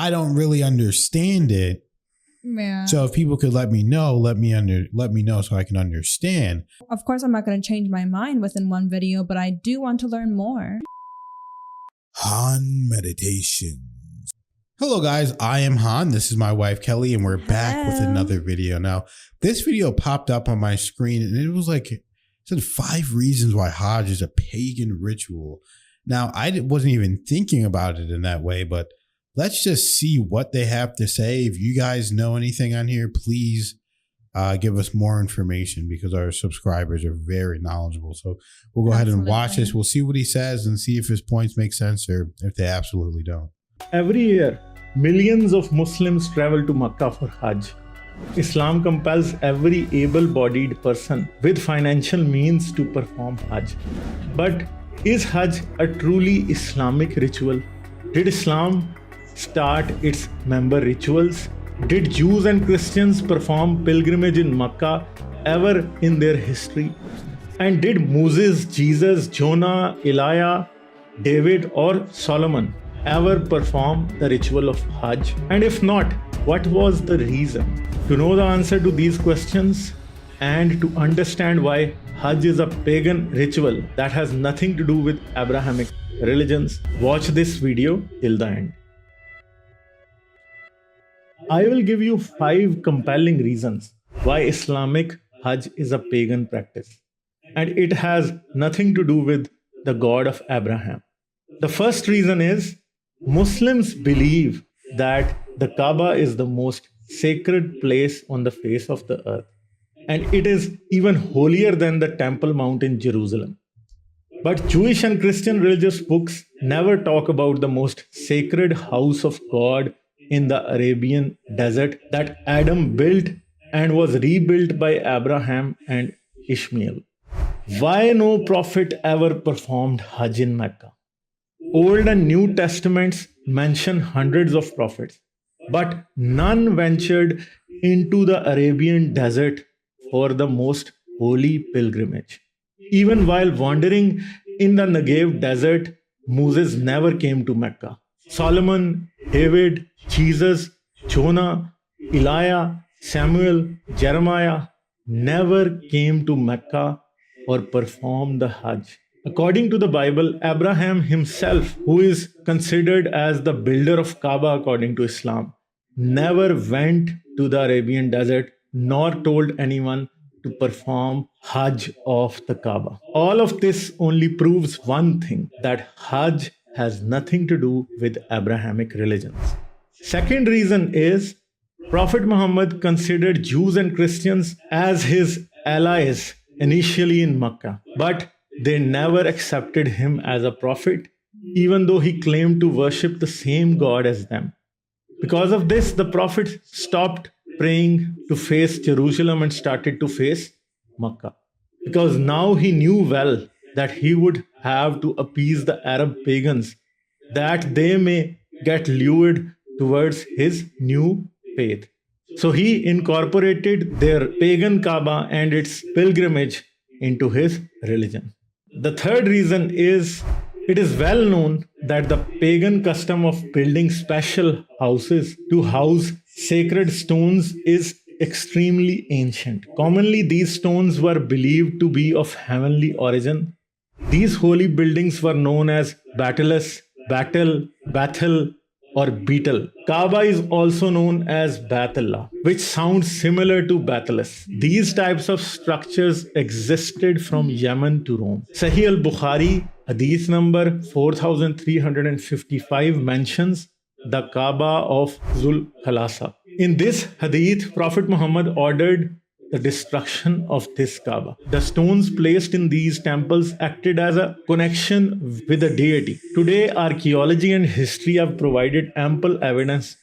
I don't really understand it. Yeah. So if people could let me know so I can understand. Of course, I'm not going to change my mind within one video, but I do want to learn more. Han Meditations. Hello guys, I am Han. This is my wife Kelly, and we're back with another video. Now, this video popped up on my screen, and it was like, it said 5 reasons why Hajj is a pagan ritual. Now, I wasn't even thinking about it in that way, but let's just see what they have to say. If you guys know anything on here, please give us more information, because our subscribers are very knowledgeable. So we'll go ahead and watch this. We'll see what he says and see if his points make sense or if they absolutely don't. Every year, millions of Muslims travel to Makkah for Hajj. Islam compels every able-bodied person with financial means to perform Hajj. But is Hajj a truly Islamic ritual? Did Islam start its member rituals? Did Jews and Christians perform pilgrimage in Makkah ever in their history? And did Moses, Jesus, Jonah, Elijah, David or Solomon ever perform the ritual of Hajj? And if not, what was the reason? To know the answer to these questions and to understand why Hajj is a pagan ritual that has nothing to do with Abrahamic religions, watch this video till the end. I will give you 5 compelling reasons why Islamic Hajj is a pagan practice, and it has nothing to do with the God of Abraham. The first reason is Muslims believe that the Kaaba is the most sacred place on the face of the earth, and it is even holier than the Temple Mount in Jerusalem. But Jewish and Christian religious books never talk about the most sacred house of God in the Arabian desert that Adam built and was rebuilt by Abraham and Ishmael. Why no prophet ever performed Hajj in Mecca? Old and New Testaments mention hundreds of prophets, but none ventured into the Arabian desert for the most holy pilgrimage. Even while wandering in the Negev desert, Moses never came to Mecca. Solomon, David, Jesus, Jonah, Elijah, Samuel, Jeremiah never came to Mecca or performed the Hajj. According to the Bible, Abraham himself, who is considered as the builder of Kaaba according to Islam, never went to the Arabian desert nor told anyone to perform Hajj of the Kaaba. All of this only proves one thing, that Hajj has nothing to do with Abrahamic religions. Second reason is Prophet Muhammad considered Jews and Christians as his allies initially in Makkah, but they never accepted him as a prophet, even though he claimed to worship the same God as them. Because of this, the Prophet stopped praying to face Jerusalem and started to face Makkah, because now he knew well that he would have to appease the Arab pagans, that they may get lured towards his new faith. So he incorporated their pagan Kaaba and its pilgrimage into his religion. The third reason is, it is well known that the pagan custom of building special houses to house sacred stones is extremely ancient. Commonly, these stones were believed to be of heavenly origin. These holy buildings were known as Batelus, Batel, Bethel, or Beetle. Kaaba is also known as Baitullah, which sounds similar to Batelus. These types of structures existed from Yemen to Rome. Sahih al-Bukhari, hadith number 4355 mentions the Kaaba of Zul Khalasa. In this hadith, Prophet Muhammad ordered the destruction of this Kaaba. The stones placed in these temples acted as a connection with the deity. Today, archaeology and history have provided ample evidence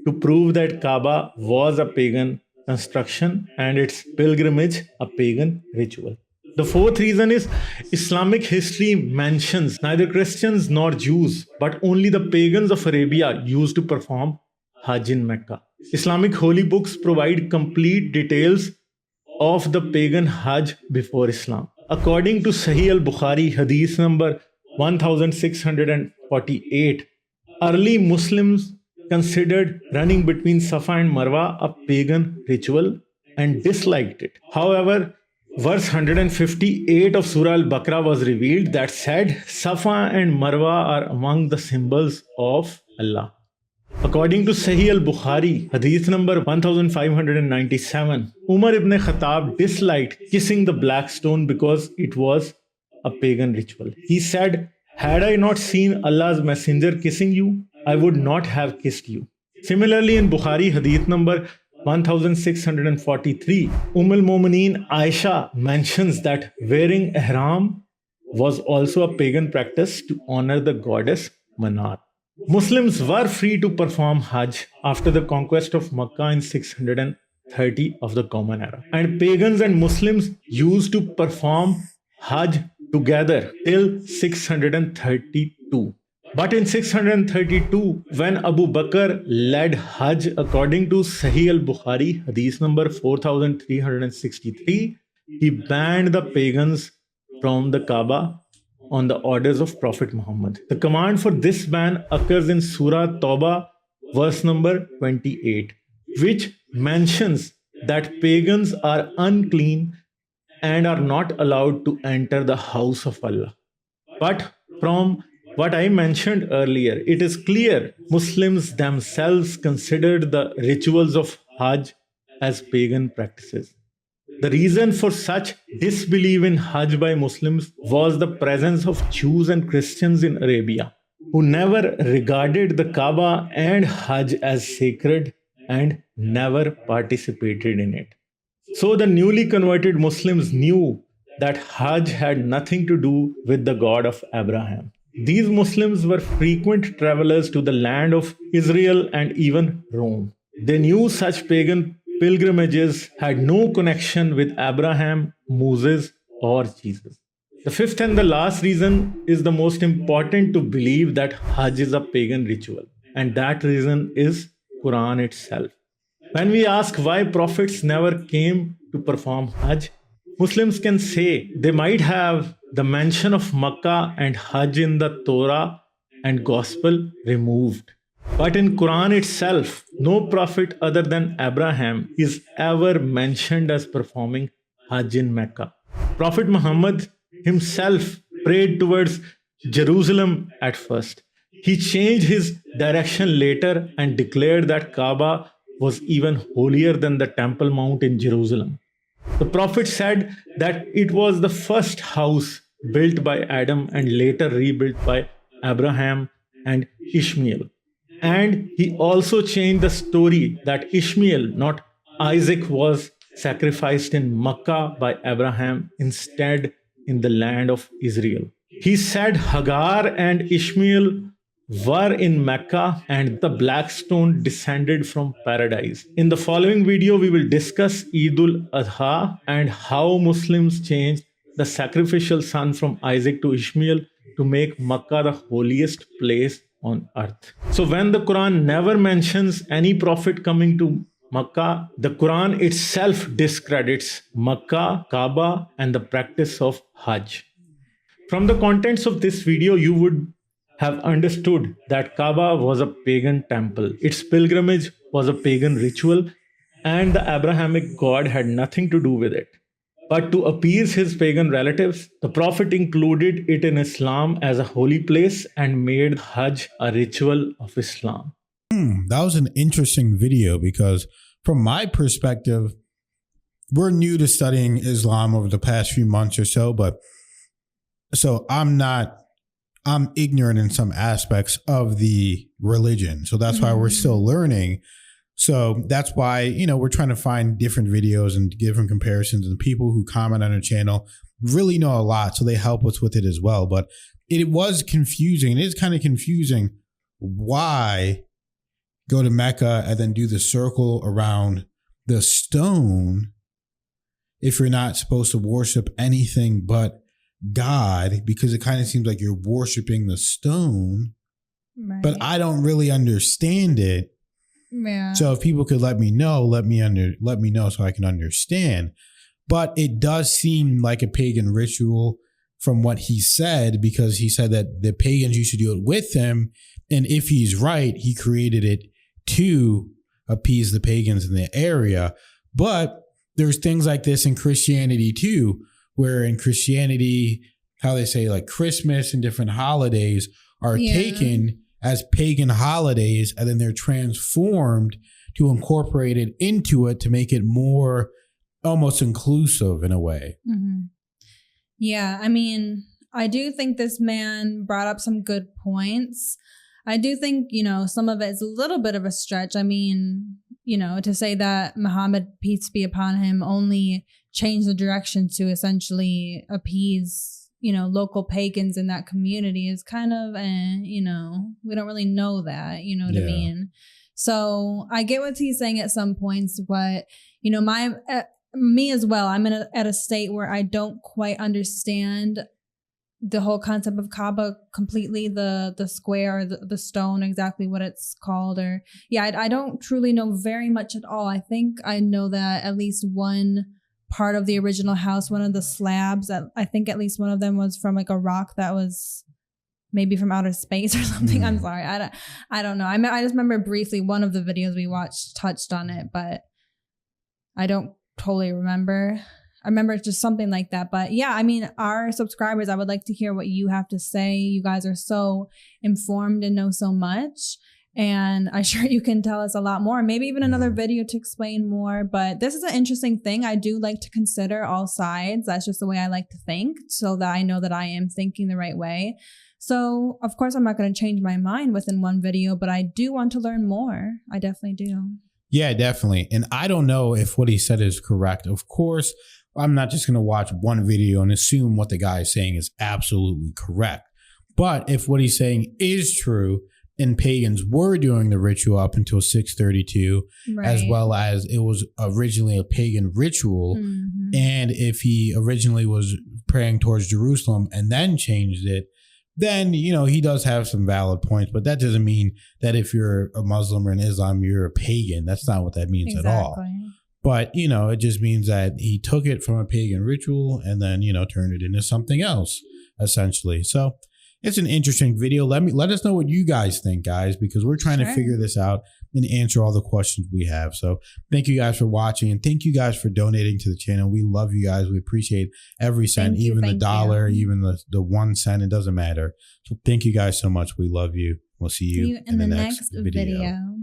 to prove that Kaaba was a pagan construction and its pilgrimage a pagan ritual. The fourth reason is Islamic history mentions neither Christians nor Jews, but only the pagans of Arabia used to perform Hajj in Mecca. Islamic holy books provide complete details of the pagan Hajj before Islam. According to Sahih al-Bukhari, hadith number 1648, early Muslims considered running between Safa and Marwa a pagan ritual and disliked it. However, verse 158 of Surah Al-Baqarah was revealed that said Safa and Marwa are among the symbols of Allah. According to Sahih al-Bukhari, hadith number 1597, Umar ibn Khattab disliked kissing the black stone because it was a pagan ritual. He said, "Had I not seen Allah's messenger kissing you, I would not have kissed you." Similarly, in Bukhari, hadith number 1643, al-Mumineen Aisha mentions that wearing ihram was also a pagan practice to honor the goddess Manat. Muslims were free to perform Hajj after the conquest of Makkah in 630 of the Common Era. And pagans and Muslims used to perform Hajj together till 632. But in 632, when Abu Bakr led Hajj, according to Sahih al-Bukhari, hadith number 4363, he banned the pagans from the Kaaba on the orders of Prophet Muhammad. The command for this ban occurs in Surah Tawbah, verse number 28, which mentions that pagans are unclean and are not allowed to enter the house of Allah. But from what I mentioned earlier, it is clear Muslims themselves considered the rituals of Hajj as pagan practices. The reason for such disbelief in Hajj by Muslims was the presence of Jews and Christians in Arabia, who never regarded the Kaaba and Hajj as sacred and never participated in it. So the newly converted Muslims knew that Hajj had nothing to do with the God of Abraham. These Muslims were frequent travelers to the land of Israel and even Rome. They knew such pagan pilgrimages had no connection with Abraham, Moses, or Jesus. The fifth and the last reason is the most important to believe that Hajj is a pagan ritual, and that reason is Quran itself. When we ask why prophets never came to perform Hajj, Muslims can say they might have the mention of Makkah and Hajj in the Torah and Gospel removed. But in Quran itself, no prophet other than Abraham is ever mentioned as performing Hajj in Mecca. Prophet Muhammad himself prayed towards Jerusalem at first. He changed his direction later and declared that Kaaba was even holier than the Temple Mount in Jerusalem. The Prophet said that it was the first house built by Adam and later rebuilt by Abraham and Ishmael. And he also changed the story that Ishmael, not Isaac, was sacrificed in Makkah by Abraham instead in the land of Israel. He said Hagar and Ishmael were in Mecca and the black stone descended from paradise. In the following video, we will discuss Eid al-Adha and how Muslims changed the sacrificial son from Isaac to Ishmael to make Makkah the holiest place on earth. So when the Quran never mentions any prophet coming to Makkah, the Quran itself discredits Makkah, Kaaba, and the practice of Hajj. From the contents of this video, you would have understood that Kaaba was a pagan temple. Its pilgrimage was a pagan ritual, and the Abrahamic God had nothing to do with it. But to appease his pagan relatives, the Prophet included it in Islam as a holy place and made Hajj a ritual of Islam. That was an interesting video because from my perspective, we're new to studying Islam over the past few months or so, so I'm ignorant in some aspects of the religion. So that's why we're still learning. So that's why, we're trying to find different videos and different comparisons, and people who comment on our channel really know a lot. So they help us with it as well. But it was confusing. It is kind of confusing. Why go to Mecca and then do the circle around the stone if you're not supposed to worship anything but God? Because it kind of seems like you're worshiping the stone, right? But I don't really understand it. Yeah. So if people could let me know so I can understand. But it does seem like a pagan ritual from what he said, because he said that the pagans used to do it with him, and if he's right, he created it to appease the pagans in the area. But there's things like this in Christianity too, where in Christianity, how they say like Christmas and different holidays are taken as pagan holidays, and then they're transformed to incorporate it into it to make it more almost inclusive in a way. Mm-hmm. Yeah, I mean, I do think this man brought up some good points. I do think, you know, some of it is a little bit of a stretch. I mean, you know, to say that Muhammad, peace be upon him, only changed the direction to essentially appease, you know, local pagans in that community is kind of, you know, we don't really know that, you know what I mean? So I get what he's saying at some points, but, you know, me as well, I'm at a state where I don't quite understand the whole concept of Kaaba completely, the square, or the stone, exactly what it's called, or I don't truly know very much at all. I think I know that at least one part of the original house, one of the slabs, I think at least one of them was from like a rock that was maybe from outer space or something. I'm sorry, I don't know. I just remember briefly one of the videos we watched touched on it, but I don't totally remember. I remember it's just something like that. But yeah, I mean, our subscribers, I would like to hear what you have to say. You guys are so informed and know so much. And I'm sure you can tell us a lot more, maybe even another video to explain more. But this is an interesting thing. I do like to consider all sides. That's just the way I like to think, so that I know that I am thinking the right way. So, of course, I'm not going to change my mind within one video, but I do want to learn more. I definitely do. Yeah, definitely. And I don't know if what he said is correct. Of course, I'm not just going to watch one video and assume what the guy is saying is absolutely correct. But if what he's saying is true, and pagans were doing the ritual up until 632, as well as it was originally a pagan ritual, and if he originally was praying towards Jerusalem and then changed it, then, you know, he does have some valid points. But that doesn't mean that if you're a Muslim or in Islam, you're a pagan. That's not what that means at all. But, you know, it just means that he took it from a pagan ritual and then, you know, turned it into something else, essentially. So it's an interesting video. Let us know what you guys think, guys, because we're trying to figure this out and answer all the questions we have. So thank you guys for watching, and thank you guys for donating to the channel. We love you guys. We appreciate every cent, even the dollar, even the 1 cent. It doesn't matter. So thank you guys so much. We love you. We'll see you in the next video.